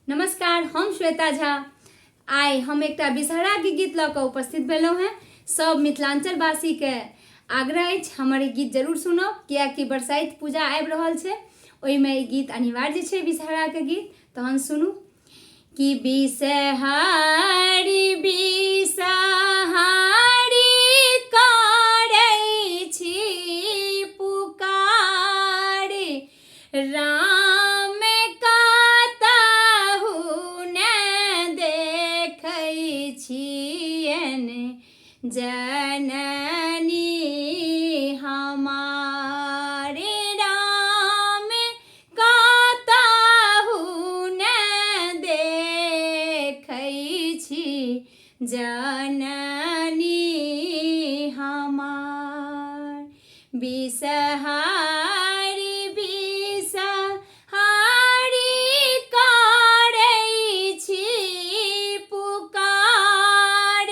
नमस्कार, हम श्वेता झा। आइ हम एक विषहरा के गीत लऽ कऽ उपस्थित भेलहुँ हैं। सब मिथिलांचलवासी के आग्रह अछि हमर ई गीत जरूर सुनब, कियाकि बरसाइत पूजा आबि रहल छै, ओहिमे ई गीत अनिवार्य छै विषहरा के गीत। तहन सुनू कि बिषहारी बिषहारी करै छी पुकार, राम कतहु न देखै छियन जननी हमारे, राम कतहु न देखै छी जननी हमार। बिषहारी बिषहारी करै छी पुकार,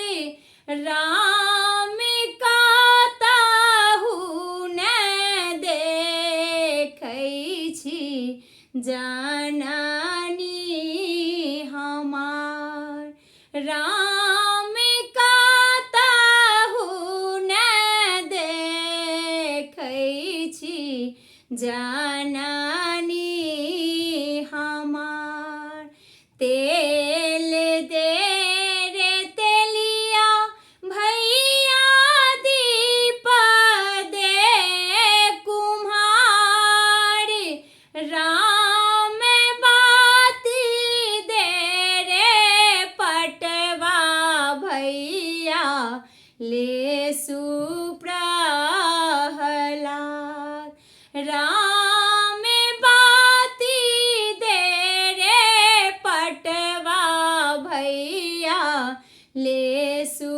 राम कतहु न देखै छी जननी हमार, राम कतहु न देखै छी जननी हमार। तेल दे रे तेलिया भैया दीप दे कुम्हार, राम बाती दे रे पटवा भैया ले सुप्रहलाद, राम बाती दे रे पटवा भैया ले सु